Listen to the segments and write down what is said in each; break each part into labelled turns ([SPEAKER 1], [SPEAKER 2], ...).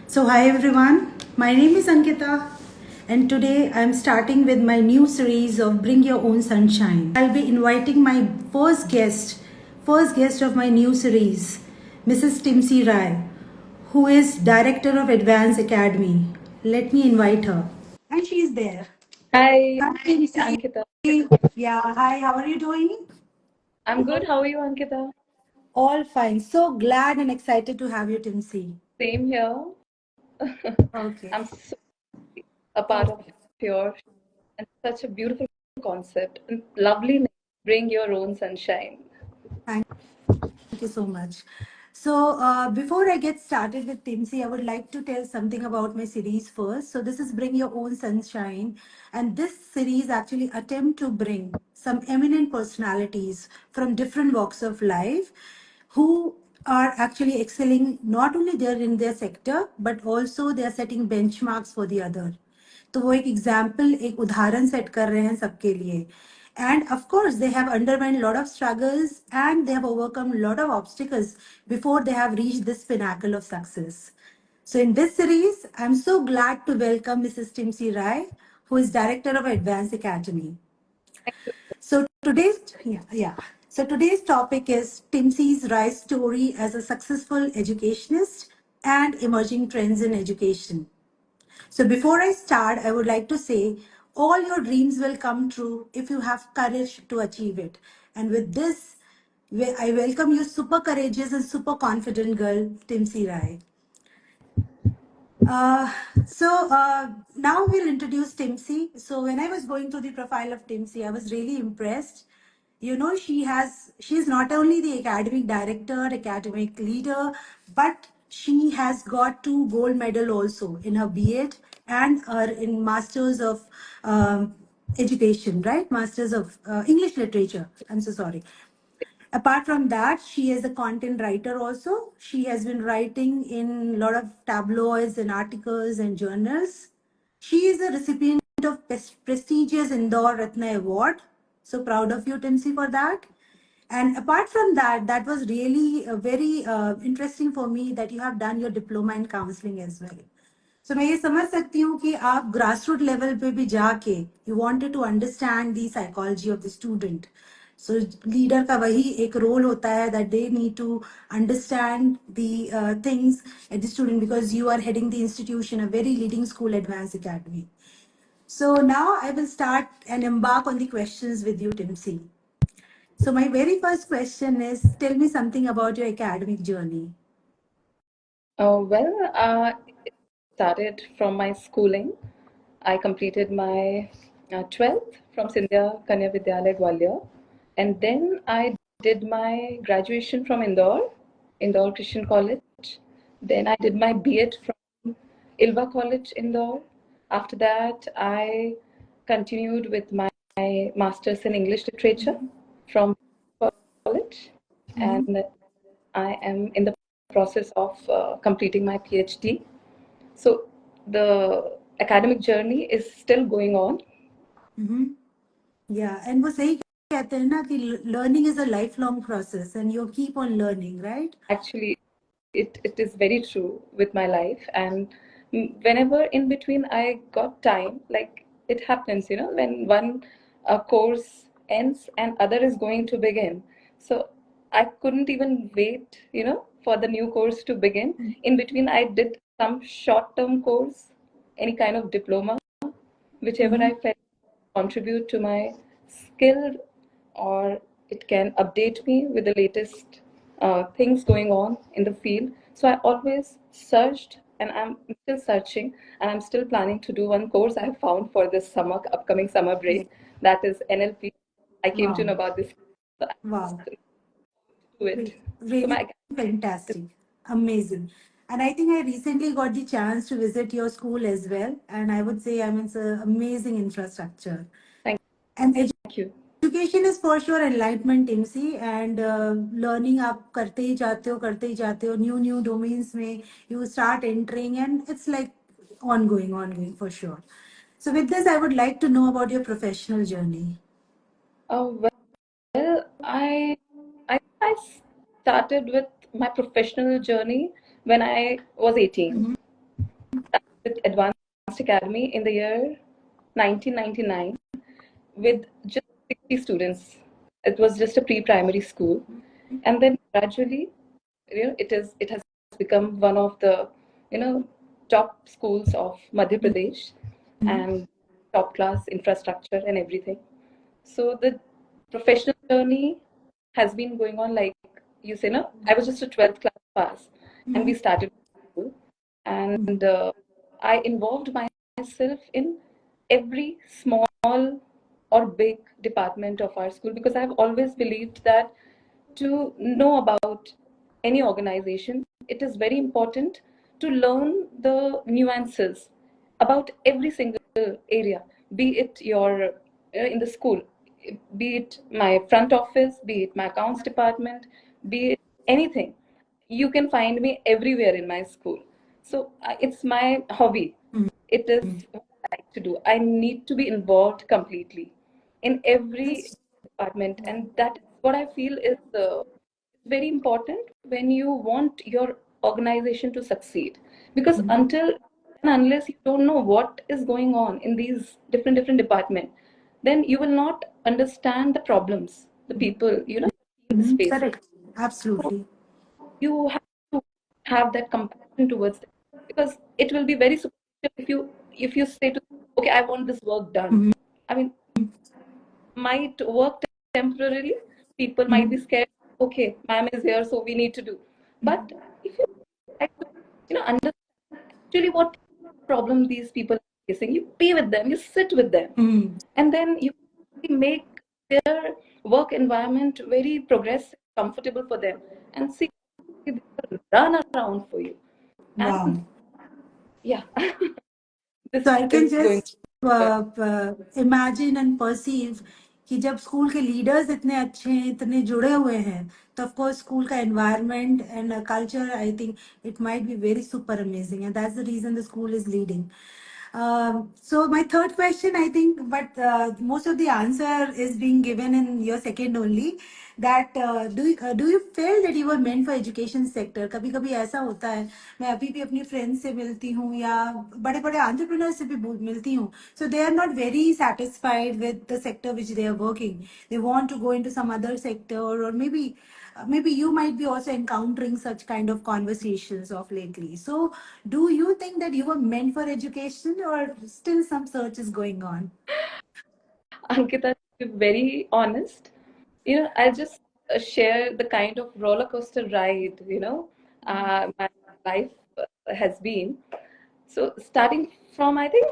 [SPEAKER 1] So, hi everyone, my name is Ankita, and today I'm starting with my new series of Bring Your Own Sunshine. I'll be inviting my first guest of my new series, Mrs. Timsi Rai, who is Director of Advanced Academy. Let me invite her. And she's there.
[SPEAKER 2] Hi,
[SPEAKER 1] Hi, Timsi.
[SPEAKER 2] Ankita.
[SPEAKER 1] Yeah, hi, how are you doing?
[SPEAKER 2] I'm good. How are you, Ankita?
[SPEAKER 1] All fine. So glad and excited to have you, Timsi.
[SPEAKER 2] Same here.
[SPEAKER 1] Okay.
[SPEAKER 2] I'm so a part of your and such a beautiful concept and lovely name. Bring your own sunshine.
[SPEAKER 1] Thank you so much. So, before I get started with Timsi, I would like to tell something about my series first. So, this is Bring Your Own Sunshine, and this series actually attempt to bring some eminent personalities from different walks of life who are actually excelling not only there in their sector, but also they are setting benchmarks for the other. तो वो एक example एक उदाहरण set कर रहे हैं सबके लिए and of course they have underwent a lot of struggles and they have overcome a lot of obstacles before they have reached this pinnacle of success. So in this series I'm so glad to welcome Mrs. Timsi Rai, who is director of Advanced Academy. So today's topic is Timsi's Rai's story as a successful educationist and emerging trends in education. So before I start, I would like to say all your dreams will come true if you have courage to achieve it. And with this, I welcome you, super courageous and super confident girl, Timsi Rai. Uh, so now we'll introduce Timsi. So when I was going through the profile of Timsi, I was really impressed. You know, she's not only the academic director, academic leader, but she has got 2 gold medal also in her B.Ed and her in Masters of Education, right? Masters of English Literature. I'm so sorry. Apart from that, she is a content writer also. She has been writing in a lot of tabloids and articles and journals. She is a recipient of prestigious Indore Ratna Award. So proud of you, Timsi, for that. And apart from that, that was really very interesting for me that you have done your diploma in counseling as well. So मैं ये समझ सकती हूँ कि आप grassroots level पे भी जाके you wanted to understand the psychology of the student. So leader का वही एक role होता है that they need to understand the things at the student because you are heading the institution, a very leading school, Advanced Academy. So now I will start and embark on the questions with you, Timsi. So my very first question is, tell me something about your academic journey.
[SPEAKER 2] It started from my schooling. I completed my 12th from Sindhya Kanya Vidyalaya Gwalior, and then I did my graduation from Indore Christian College. Then I did my B.Ed from Ilva College, Indore. After that, I continued with my master's in English literature from college,
[SPEAKER 1] Mhm.
[SPEAKER 2] and I am in the process of completing my PhD. So the academic journey is still going on.
[SPEAKER 1] Mhm. Yeah, and वो सही कहते हैं ना कि learning is a lifelong process and you keep on learning, right?
[SPEAKER 2] Actually, it is very true with my life. And whenever in between I got time, like it happens, when one course ends and other is going to begin. So I couldn't even wait, for the new course to begin. In between, I did some short-term course, any kind of diploma, whichever
[SPEAKER 1] Mm-hmm.
[SPEAKER 2] I felt contribute to my skill or it can update me with the latest things going on in the field. So I always searched and I'm still searching and I'm still planning to do one course I have found for this upcoming summer
[SPEAKER 1] Yeah.
[SPEAKER 2] break. That is NLP. I came to know
[SPEAKER 1] Wow.
[SPEAKER 2] about this. So I
[SPEAKER 1] Wow.
[SPEAKER 2] still do it. So
[SPEAKER 1] Really
[SPEAKER 2] my
[SPEAKER 1] fantastic. Amazing. And I think I recently got the chance to visit your school as well. And I would say, I mean, it's an amazing infrastructure.
[SPEAKER 2] thank
[SPEAKER 1] And
[SPEAKER 2] you.
[SPEAKER 1] education is for sure enlightenment, Timsi, and learning आप करते ही जाते हो new domains में you start entering and it's like ongoing for sure. So with this, I would like to know about your professional journey.
[SPEAKER 2] Well, I started with my professional journey when I was 18.
[SPEAKER 1] Mhm.
[SPEAKER 2] with Advanced Academy in the year 1999 with just 60 students. It was just a pre-primary school, and then gradually, it has become one of the, you know, top schools of Madhya Pradesh, and top class infrastructure and everything. So the professional journey has been going on, like you say, no, I was just a 12th class pass, and we started school, and I involved myself in every small or big department of our school, because I've always believed that to know about any organization, it is very important to learn the nuances about every single area, be it your in the school, be it my front office, be it my accounts department, be it anything. You can find me everywhere in my school. So it's my hobby. It is what I like to do. I need to be involved completely in every
[SPEAKER 1] That's
[SPEAKER 2] department, and that is what I feel is very important when you want your organization to succeed. Because until and unless you don't know what is going on in these different departments, then you will not understand the problems the people, is facing.
[SPEAKER 1] correct. Absolutely.
[SPEAKER 2] You have to have that compassion towards them, because it will be very superficial if you say to, okay, I want this work done. I mean, might work temporarily. People might be scared. Okay, ma'am is here, so we need to do. But if you try to, understand actually what problem these people are facing, you be with them, you sit with them, and then you make their work environment very progressive, comfortable for them, and see they will run around for you. And
[SPEAKER 1] Wow.
[SPEAKER 2] yeah,
[SPEAKER 1] So
[SPEAKER 2] this
[SPEAKER 1] I can
[SPEAKER 2] is going.
[SPEAKER 1] just imagine and perceive कि जब school के leaders इतने अच्छे हैं, इतने जुड़े हुए हैं, तो ऑफ कोर्स स्कूल का environment and culture, I think it might be very super amazing, and that's the reason the school is leading. So my third question, I think, but most of the answer is being given in your second only. That do you feel that you were meant for education sector? कभी कभी ऐसा होता है, मैं अभी भी अपनी friends से मिलती हूँ या बड़े बड़े एंटरप्रेन्योर से भी मिलती हूँ, so they are not very satisfied with the sector which they are working. They want to go into some other sector, or maybe you might be also encountering such kind of conversations of lately. So do you think that you were meant for education, or still some search is going on?
[SPEAKER 2] Ankita, to be very honest, I'll just share the kind of roller coaster ride, my life has been. So starting from, I think,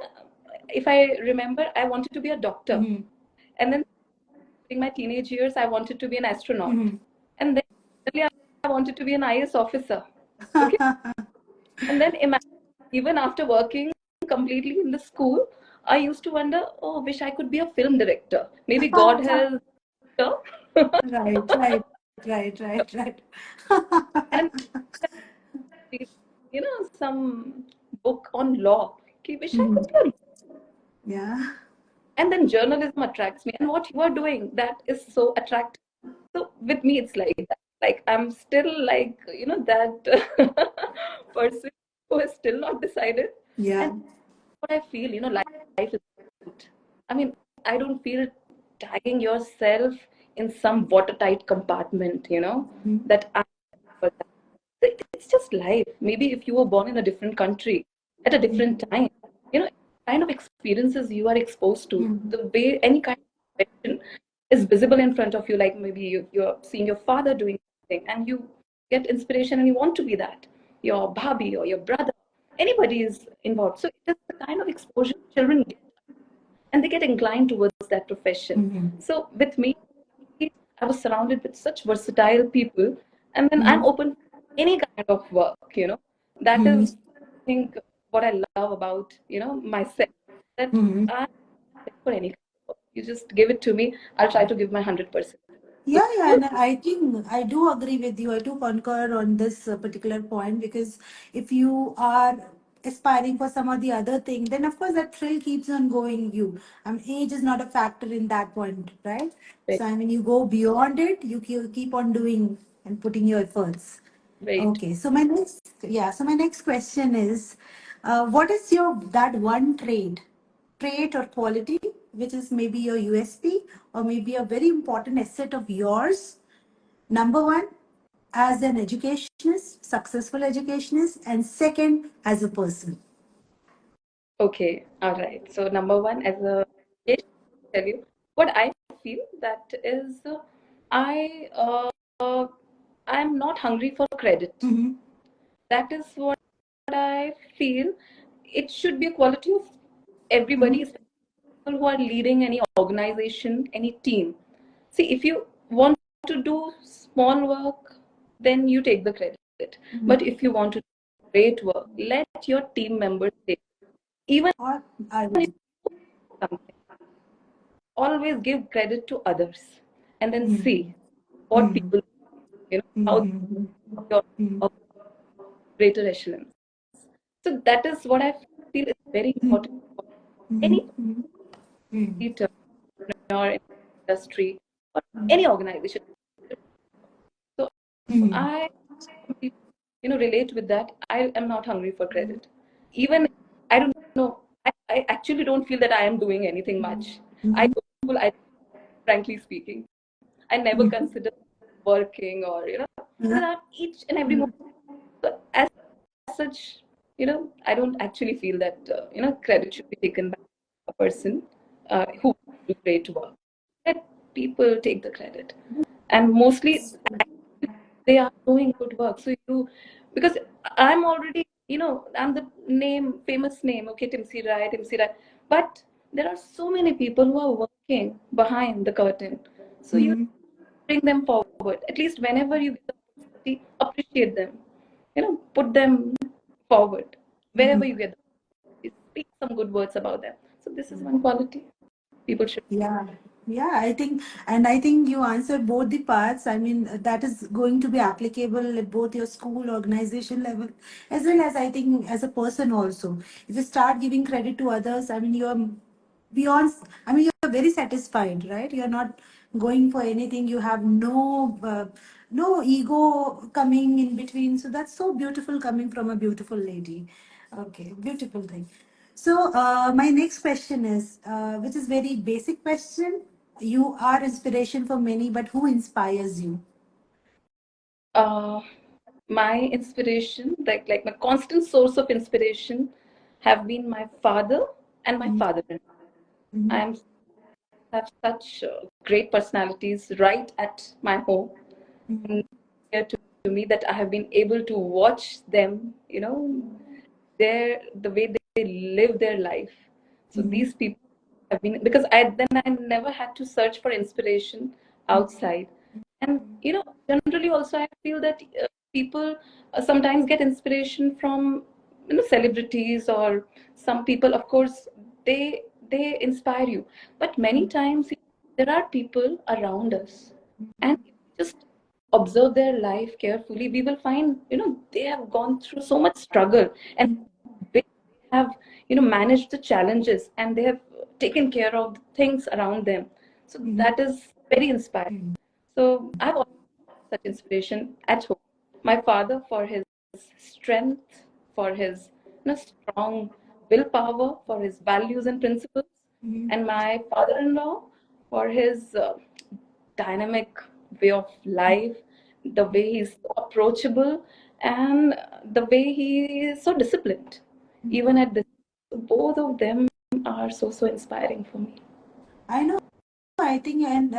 [SPEAKER 2] if I remember, I wanted to be a doctor. And then in my teenage years, I wanted to be an astronaut. And then suddenly I wanted to be an IS officer. Okay. And then imagine, even after working completely in the school, I used to wonder, oh, wish I could be a film director. Maybe God has.
[SPEAKER 1] Right, right, right, right, right.
[SPEAKER 2] And read, some book on law. Okay, wish I could be a.
[SPEAKER 1] Yeah.
[SPEAKER 2] And then journalism attracts me, and what you are doing, that is so attractive. So with me, it's like that. Like I'm still like, that person who is still not decided.
[SPEAKER 1] Yeah.
[SPEAKER 2] And what I feel, life is good. I mean, I don't feel tagging yourself in some watertight compartment, that I for that. It's just life. Maybe if you were born in a different country at a different time, kind of experiences you are exposed to, the way any kind of question is visible in front of you, like maybe you're seeing your father doing something and you get inspiration and you want to be that. Your bhabhi or your brother, anybody is involved. So it is the kind of exposure children get, and they get inclined towards that profession. So with me, I was surrounded with such versatile people, and then I'm open to any kind of work. That is, I think, what I love about myself. That I'm ready for any kind of work. You just give it to me. I'll try to give my 100%. So
[SPEAKER 1] Yeah, yeah, and I think I do agree with you. I do concur on this particular point, because if you are aspiring for some or the other thing, then of course that thrill keeps on going. Age is not a factor in that point, right?
[SPEAKER 2] very,
[SPEAKER 1] So I mean, you go beyond it, you keep on doing and putting your efforts.
[SPEAKER 2] very
[SPEAKER 1] Okay, so my next question is, What is your that one trait or quality which is maybe your USP or maybe a very important asset of yours? Number one, as an educationist, successful educationist, and second, as a person.
[SPEAKER 2] Okay, all right. So number one, as a yes, tell you what I feel that is I I'm not hungry for credit.
[SPEAKER 1] Mm-hmm.
[SPEAKER 2] That is what I feel. It should be a quality of everybody,
[SPEAKER 1] Mm-hmm.
[SPEAKER 2] especially people who are leading any organization, any team. See, if you want to do small work, then you take the credit. But if you want to do great work, let your team members take it. Even
[SPEAKER 1] Or I
[SPEAKER 2] if
[SPEAKER 1] would.
[SPEAKER 2] something, always give credit to others and then
[SPEAKER 1] Mm-hmm.
[SPEAKER 2] see what people, how
[SPEAKER 1] Mm-hmm.
[SPEAKER 2] your greater echelons. So that is what I feel is very important for any
[SPEAKER 1] Mm-hmm. Mm-hmm.
[SPEAKER 2] leader in industry or any organization. So
[SPEAKER 1] Mm-hmm.
[SPEAKER 2] I completely, relate with that. I am not hungry for credit. Even I don't know. I actually don't feel that I am doing anything much. I, I frankly speaking, I never consider working or because I'm each and every moment. So as such, I don't actually feel that credit should be taken by a person who do great work. Let people take the credit, and mostly they are doing good work. So because I'm already, I'm the famous name, okay, Timsi Rai, Timsi Rai. But there are so many people who are working behind the curtain. So you
[SPEAKER 1] Mm-hmm.
[SPEAKER 2] bring them forward. At least whenever you get the opportunity, appreciate them. Put them forward. Wherever you get the opportunity, speak some good words about them. So this is one quality people should.
[SPEAKER 1] Yeah, yeah, I think you answered both the parts. I mean, that is going to be applicable at both your school organization level, as well as I think as a person also. If you start giving credit to others, I mean, you're beyond, I mean, you're very satisfied, right? You're not going for anything. You have no ego coming in between. So that's so beautiful coming from a beautiful lady. Okay, beautiful thing. So my next question is, which is very basic question. You are inspiration for many, but who inspires you?
[SPEAKER 2] Uh, my inspiration, like my constant source of inspiration, have been my father and my father-in-law. I
[SPEAKER 1] Mm-hmm.
[SPEAKER 2] am have such great personalities right at my home, near to me, that I have been able to watch them, the way they live their life. So
[SPEAKER 1] Mm-hmm.
[SPEAKER 2] these people have been, because I never had to search for inspiration outside. And generally also I feel that people sometimes get inspiration from celebrities, or some people, of course, they inspire you. But many times there are people around us, and if we just observe their life carefully, we will find they have gone through so much struggle, and they have managed the challenges, and they have taken care of the things around them. So that is very inspiring. So I've always had such inspiration at home. My father for his strength, for his strong willpower, for his values and principles, and my father-in-law for his dynamic way of life, the way he's so approachable, and the way he is so disciplined, even at this. Both of them are so inspiring for me.
[SPEAKER 1] I know. I think, and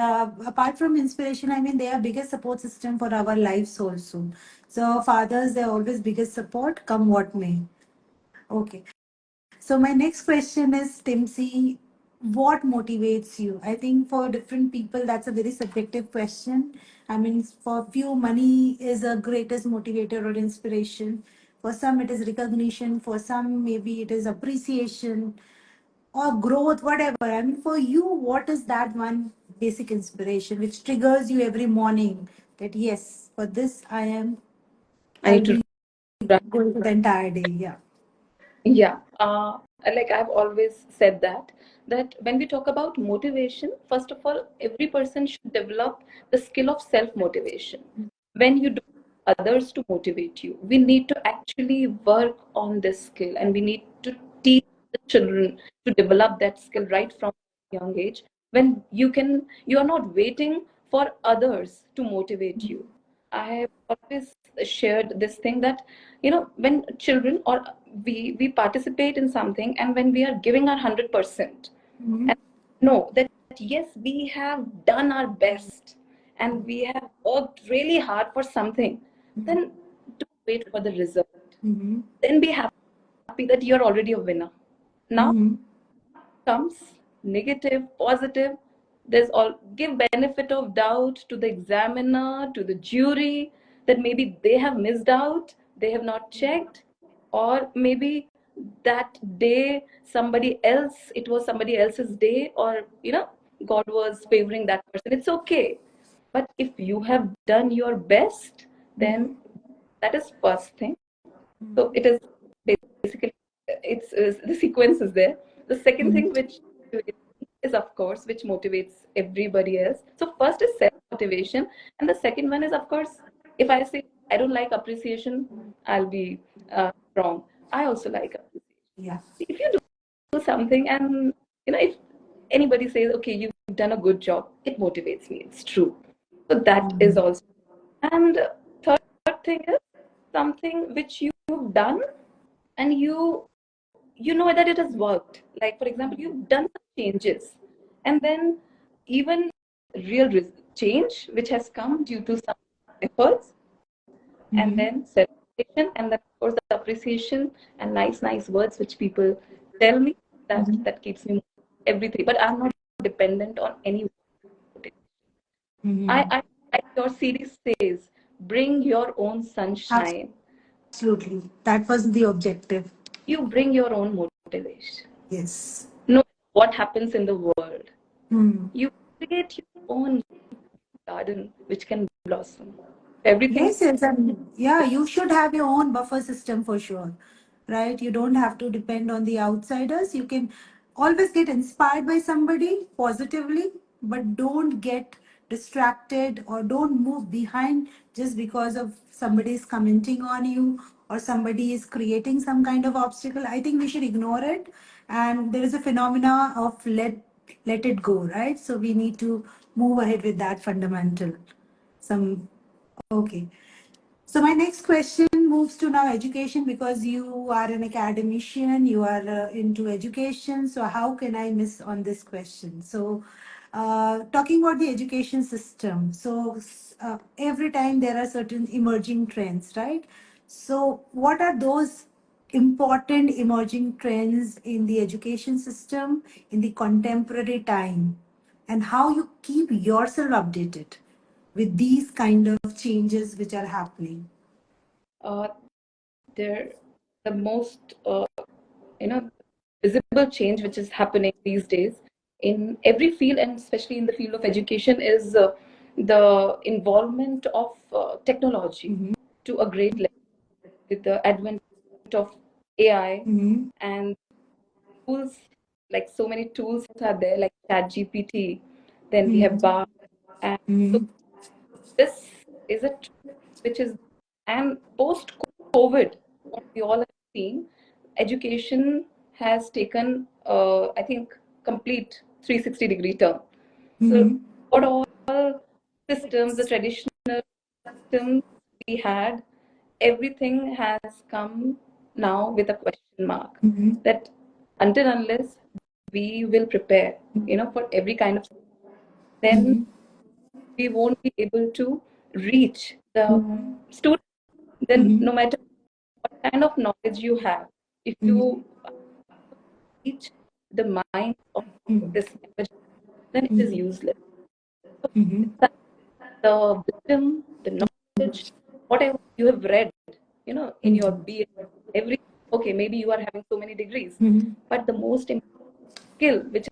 [SPEAKER 1] apart from inspiration, I mean, they are biggest support system for our lives also. So fathers, they're always biggest support, come what may. Okay. So my next question is, Timsi, what motivates you? I think for different people, that's a very subjective question. I mean, for few, money is a greatest motivator or inspiration. For some, it is recognition. For some, maybe it is appreciation or growth, whatever. I mean, for you, what is that one basic inspiration which triggers you every morning that yes, for this
[SPEAKER 2] I
[SPEAKER 1] I'll
[SPEAKER 2] need to
[SPEAKER 1] be
[SPEAKER 2] run.
[SPEAKER 1] going for the entire day. Yeah.
[SPEAKER 2] Yeah, like I've always said that when we talk about motivation, first of all, every person should develop the skill of self motivation. When you do others to motivate you. We need to actually work on this skill, and we need to teach the children to develop that skill right from a young age. When you are not waiting for others to motivate you. I have always shared this thing that, when children, or we participate in something, and when we are giving our 100%,
[SPEAKER 1] Mm-hmm.
[SPEAKER 2] and know that yes, we have done our best and we have worked really hard for something, then don't wait for the result.
[SPEAKER 1] Mm-hmm.
[SPEAKER 2] Then be happy that you're already a winner. Now
[SPEAKER 1] Mm-hmm.
[SPEAKER 2] comes negative, positive. There's all, give benefit of doubt to the examiner, to the jury, that maybe they have missed out, they have not checked, or maybe that day it was somebody else's day, or God was favoring that person. It's okay. But if you have done your best, then that is first thing. So it is basically, it's the sequence is there. The second thing which is, of course, which motivates everybody else. So first is self motivation, and the second one is, of course, if I say I don't like appreciation, I'll be wrong. I also like appreciation.
[SPEAKER 1] Yeah.
[SPEAKER 2] If you do something, and if anybody says, okay, you've done a good job, it motivates me. It's true. So that is also. And third thing is something which you've done, and you know that it has worked. Like, for example, you've done some changes, and then even real change which has come due to some efforts, and
[SPEAKER 1] Mm-hmm.
[SPEAKER 2] then celebration, and then of course the appreciation and nice words which people tell me, that keeps me everything. But I'm not dependent on any.
[SPEAKER 1] Mm-hmm.
[SPEAKER 2] I like your series says, bring your own sunshine.
[SPEAKER 1] Absolutely. That was the objective.
[SPEAKER 2] You bring your own motivation.
[SPEAKER 1] Yes.
[SPEAKER 2] No matter what happens in the world,
[SPEAKER 1] Hmm.
[SPEAKER 2] you create your own garden which can blossom. Everything.
[SPEAKER 1] Yes, yes, and yeah, you should have your own buffer system for sure, right? You don't have to depend on the outsiders. You can always get inspired by somebody positively, but don't get distracted or don't move behind just because of somebody is commenting on you or somebody is creating some kind of obstacle. I think we should ignore it. And there is a phenomena of let it go, right? So we need to move ahead with that fundamental. Some Okay. So my next question moves to now education because you are an academician, you are into education. So how can I miss on this question? So talking about the education system. So every time there are certain emerging trends, right? So what are those important emerging trends in the education system in the contemporary time, and how you keep yourself updated with these kind of changes which are happening?
[SPEAKER 2] uh, there the most you know visible change which is happening these days in every field, and especially in the field of education, is the involvement of technology
[SPEAKER 1] Mm-hmm.
[SPEAKER 2] to a great level, with the advent of AI,
[SPEAKER 1] Mm-hmm.
[SPEAKER 2] and tools, like so many tools are there, like ChatGPT. Then we have Bar, and so
[SPEAKER 1] Mm-hmm.
[SPEAKER 2] this is a trend which is, and post COVID, what we all have seen, education has taken, I think, complete 360-degree turn. So,
[SPEAKER 1] Mm-hmm.
[SPEAKER 2] what all systems, the traditional systems we had, everything has come now with a question mark.
[SPEAKER 1] Mm-hmm.
[SPEAKER 2] That until unless we will prepare, for every kind of, then
[SPEAKER 1] Mm-hmm.
[SPEAKER 2] we won't be able to reach the
[SPEAKER 1] Mm-hmm.
[SPEAKER 2] student. Then
[SPEAKER 1] Mm-hmm.
[SPEAKER 2] no matter what kind of knowledge you have, if you reach the mind of this younger generation, then it is useless. So
[SPEAKER 1] Mm-hmm.
[SPEAKER 2] it's the wisdom, the knowledge, whatever you have read, in your BA, every, okay, maybe you are having so many degrees,
[SPEAKER 1] Mm-hmm.
[SPEAKER 2] but the most important skill which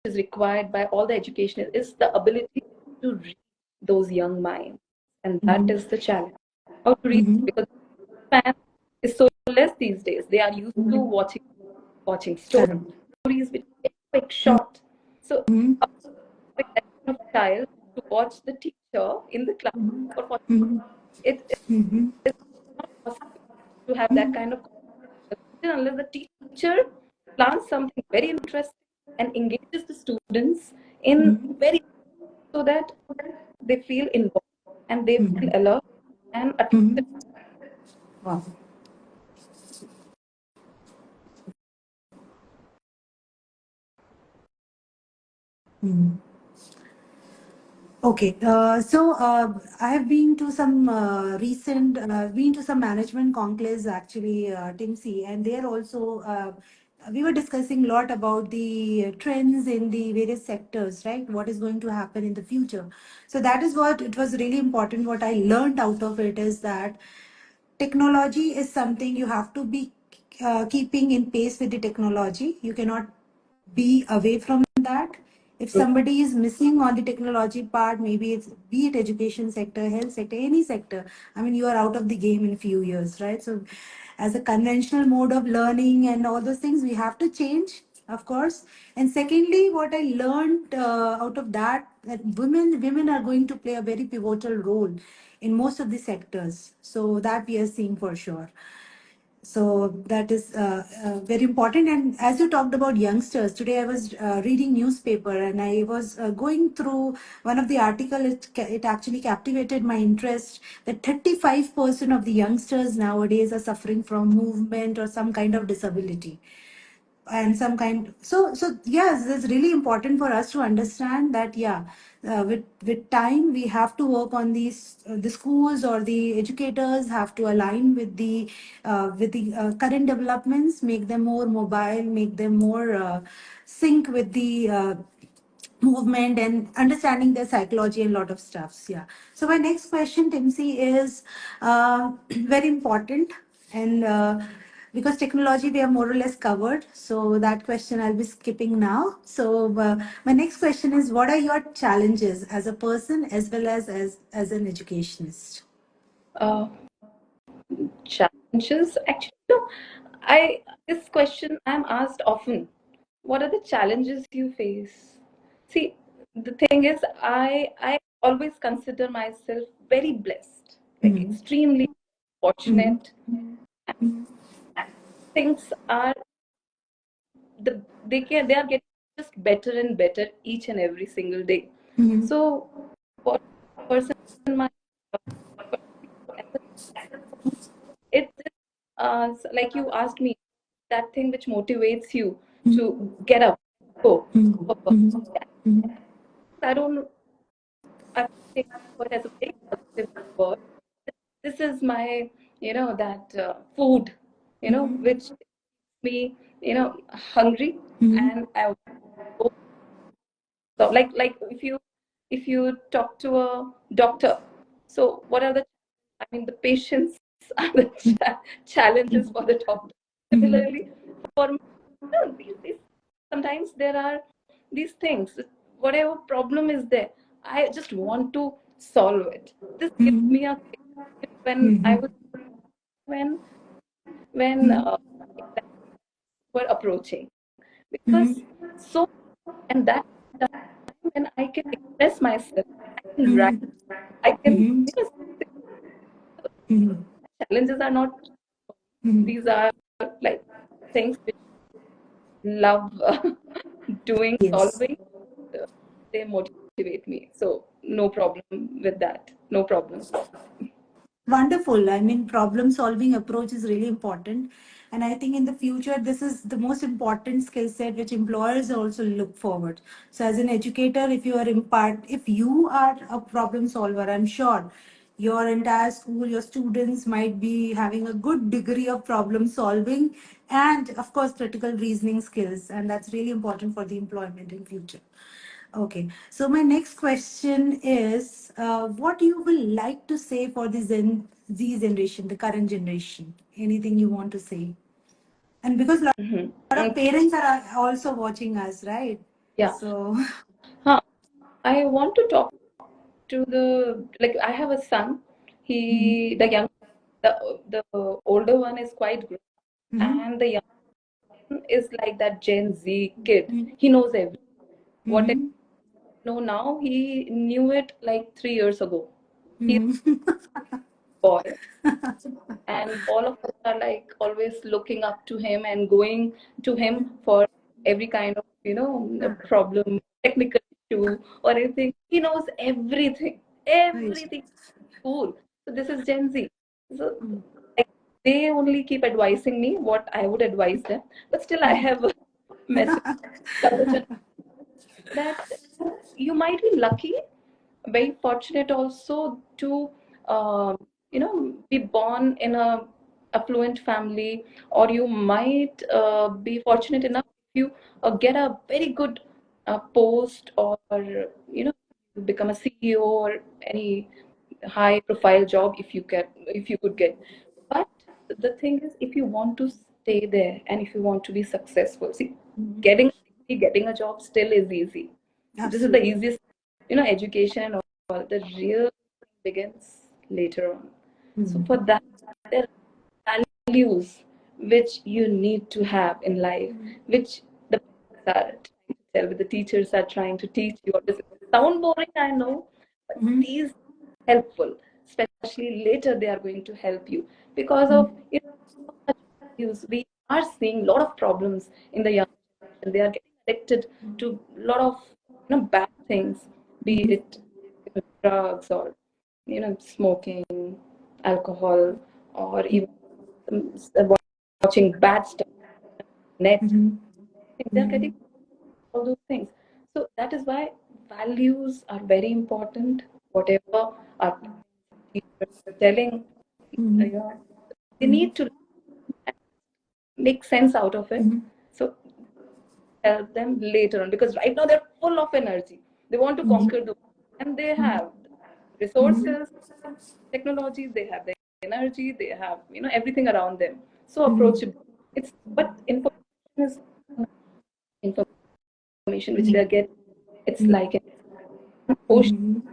[SPEAKER 2] is required by all the education is the ability to read those young minds. And that is the challenge. How to read,
[SPEAKER 1] Mm-hmm.
[SPEAKER 2] because fan is so less these days. They are used to watching
[SPEAKER 1] Correct.
[SPEAKER 2] stories which are quick, short. So how to expect that kind of child to watch the teacher in the class for 40
[SPEAKER 1] Mm-hmm.
[SPEAKER 2] It
[SPEAKER 1] Mm-hmm.
[SPEAKER 2] is not possible to have that kind of conversation unless the teacher plans something very interesting and engages the students in very, so that they feel involved and they feel
[SPEAKER 1] Mm-hmm.
[SPEAKER 2] alert and attentive.
[SPEAKER 1] Mm-hmm. Wow. Mm. Okay, I have been to some been to some management conclaves actually, Timsi, and there also we were discussing a lot about the trends in the various sectors, right? What is going to happen in the future? So that is what it was really important. What I learned out of it is that technology is something you have to be keeping in pace with the technology. You cannot be away from that. If somebody is missing on the technology part, maybe it's be it education sector, health sector, any sector, I mean, you are out of the game in few years, right? So as a conventional mode of learning and all those things, we have to change, of course. And secondly, what I learned out of that, that women are going to play a very pivotal role in most of the sectors. So that we are seeing for sure. So that is very important. And as you talked about youngsters, today I was reading newspaper and I was going through one of the article. It actually captivated my interest that 35% of the youngsters nowadays are suffering from movement or some kind of disability and some kind. So yes, it's really important for us to understand that, yeah, with time we have to work on these, the schools or the educators have to align with the current developments, make them more mobile, make them more sync with the movement and understanding their psychology and a lot of stuffs. Yeah. So my next question, Timsi, is very important, and because technology we have more or less covered, so that question I'll be skipping now. So my next question is, what are your challenges as a person as well as an educationist?
[SPEAKER 2] Uh, Challenges, actually, no, I this question I'm asked often. What are the challenges you face? See, the thing is, I always consider myself very blessed, like
[SPEAKER 1] Mm-hmm.
[SPEAKER 2] extremely fortunate.
[SPEAKER 1] Mm-hmm.
[SPEAKER 2] Things are they are getting just better and better each and every single day.
[SPEAKER 1] Mm-hmm.
[SPEAKER 2] So for a person, my it's like you asked me, that thing which motivates you to get up, go for work.
[SPEAKER 1] Mm-hmm.
[SPEAKER 2] I don't I take it as a very positive word. This is my, that food, which makes me, hungry,
[SPEAKER 1] Mm-hmm.
[SPEAKER 2] and I go. So like if you talk to a doctor, so what are the, I mean, the patients are the challenges for the doctor.
[SPEAKER 1] Mm-hmm.
[SPEAKER 2] Similarly, for me, these sometimes there are these things. Whatever problem is there, I just want to solve it. This gives
[SPEAKER 1] Mm-hmm.
[SPEAKER 2] me a kick. When I
[SPEAKER 1] Mm-hmm.
[SPEAKER 2] was when exams were approaching, because
[SPEAKER 1] Mm-hmm.
[SPEAKER 2] so, and that time when I can express myself, I can write,
[SPEAKER 1] Mm-hmm.
[SPEAKER 2] I can,
[SPEAKER 1] Mm-hmm. Mm-hmm.
[SPEAKER 2] challenges are not,
[SPEAKER 1] Mm-hmm.
[SPEAKER 2] these are like things which love doing,
[SPEAKER 1] Yes.
[SPEAKER 2] solving. uh, they motivate me. So no problem with that. No problem.
[SPEAKER 1] Wonderful. I mean, problem solving approach is really important. And I think in the future, this is the most important skill set which employers also look forward. So as an educator, if you are a problem solver, I'm sure your entire school, your students might be having a good degree of problem solving and of course critical reasoning skills. And that's really important for the employment in future. Okay, so my next question is, what you will like to say for the Gen Z generation, the current generation? Anything you want to say? And because a
[SPEAKER 2] Hmm.
[SPEAKER 1] lot of parents are also watching us, right?
[SPEAKER 2] Yeah.
[SPEAKER 1] So,
[SPEAKER 2] Huh. I want to talk to the, like, I have a son.
[SPEAKER 1] Mhm.
[SPEAKER 2] He the young the older one is quite good,
[SPEAKER 1] Mhm.
[SPEAKER 2] and the young one is like that Gen Z kid.
[SPEAKER 1] Mhm.
[SPEAKER 2] He knows everything. What I
[SPEAKER 1] Mhm.
[SPEAKER 2] know now, he knew it like 3 years ago. He
[SPEAKER 1] Mhm.
[SPEAKER 2] boy, and all of us are like always looking up to him and going to him for every kind of problem, technical issue or anything. He knows everything,
[SPEAKER 1] Right.
[SPEAKER 2] everything. Cool. So this is Gen Z. So like, they only keep advising me what I would advise them, but still I have a message that you might be lucky, very fortunate also to be born in a affluent family, or you might be fortunate enough if you get a very good post, or become a CEO or any high profile job if you could get. But the thing is, if you want to stay there and if you want to be successful, see, getting a job still is easy. This is the
[SPEAKER 1] Absolutely.
[SPEAKER 2] easiest, education and all. The real thing begins later on. So for that, there are values which you need to have in life, which the parents are trying to tell, with the teachers are trying to teach you. It sound boring, I know, but
[SPEAKER 1] Mhm.
[SPEAKER 2] these helpful, especially later they are going to help you because of such values. We are seeing a lot of problems in the young generation. They are getting addicted to a lot of bad things, be it drugs or smoking, alcohol, or even watching bad stuff on net. They are getting all those things. So that is why values are very important. Whatever our teachers are telling, you know, they need to make sense out of it. So help them later on, because right now they're full of energy. They want to conquer the world, and they have resources, technology, they have the energy, they have everything around them. So approachable. It's but information is information which they get. It's like an ocean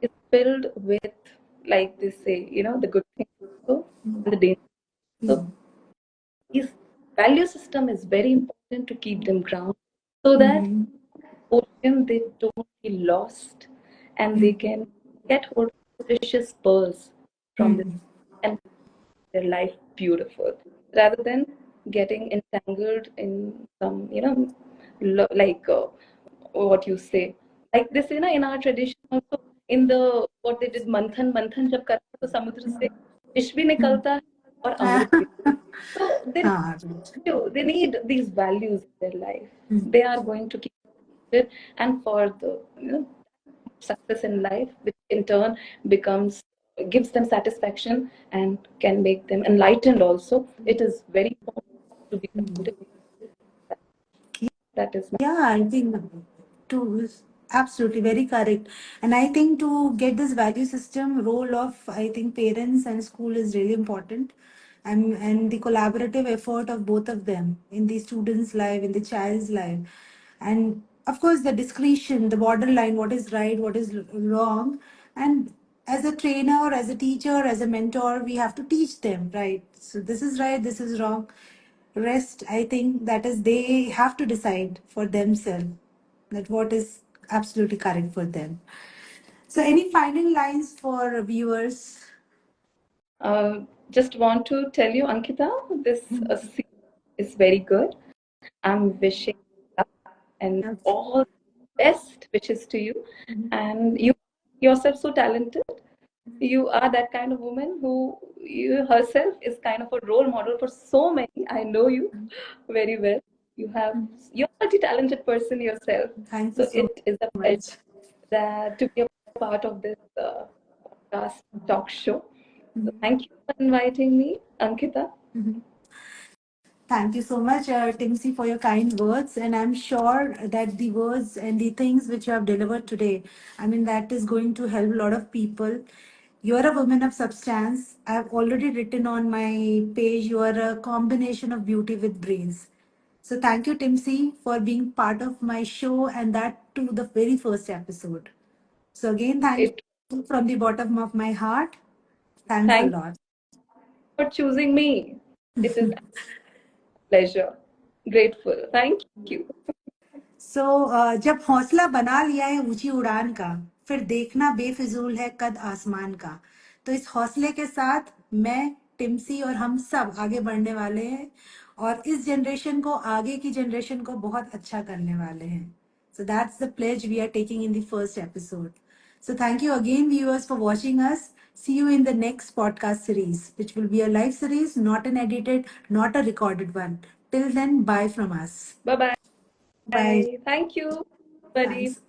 [SPEAKER 2] is filled with, like they say, the good things also and the danger. So his value system is very important to keep them grounded, so that ocean they don't be lost, and they can get hold of precious pearls from this and make their life beautiful, rather than getting entangled in some like what you say, like this in our tradition also, in the what they did, manthan jab करते तो समुद्र से विष भी निकलता है और अमृत भी. So they need these values in their life. They are going to keep it, and for the success in life, which in turn becomes gives them satisfaction and can make them enlightened also. It is very important to be grounded. That is my.
[SPEAKER 1] Yeah, I think to absolutely very correct. And I think to get this value system, role of I think parents and school is really important. And the collaborative effort of both of them in the student's life, in the child's life. And of course the discretion, the borderline, what is right, what is wrong. And as a trainer, as a teacher, as a mentor, we have to teach them, right? So this is right, this is wrong. Rest, I think that is they have to decide for themselves that what is absolutely correct for them. So any final lines for viewers?
[SPEAKER 2] Just want to tell you, Ankita, this series is very good. I'm wishing you luck and
[SPEAKER 1] Okay.
[SPEAKER 2] all the best wishes to you. And you yourself so talented. You are that kind of woman who you herself is kind of a role model for so many. I know you very well. You're a multi-talented person yourself.
[SPEAKER 1] Thank you
[SPEAKER 2] So
[SPEAKER 1] so
[SPEAKER 2] it is a pleasure
[SPEAKER 1] much.
[SPEAKER 2] that to be a part of this podcast talk show. So thank you for inviting me, Ankita.
[SPEAKER 1] Thank you so much, Timsi, for your kind words. And I'm sure that the words and the things which you have delivered today, I mean, that is going to help a lot of people. You're a woman of substance. I've already written on my page, you are a combination of beauty with brains. So thank you, Timsi, for being part of my show and that to the very first episode. So again, thank
[SPEAKER 2] It
[SPEAKER 1] you from the bottom of my heart. Thanks a
[SPEAKER 2] Thank
[SPEAKER 1] lot.
[SPEAKER 2] you for choosing me. It is a pleasure. Grateful. Thank you.
[SPEAKER 1] सो जब हौसला बना लिया है ऊंची उड़ान का, फिर देखना बेफिजूल है कद आसमान का. तो इस हौसले के साथ मैं, टिम्सी और हम सब आगे बढ़ने वाले हैं और इस जनरेशन को, आगे की जनरेशन को बहुत अच्छा करने वाले हैं. So that's the pledge we are taking in the first episode. So thank you again, viewers, for watching us. See you in the next podcast series, which will be a live series, not an edited, not a recorded one. Till then, bye from us.
[SPEAKER 2] Bye bye.
[SPEAKER 1] Bye.
[SPEAKER 2] Thank you, buddy.
[SPEAKER 1] Thanks.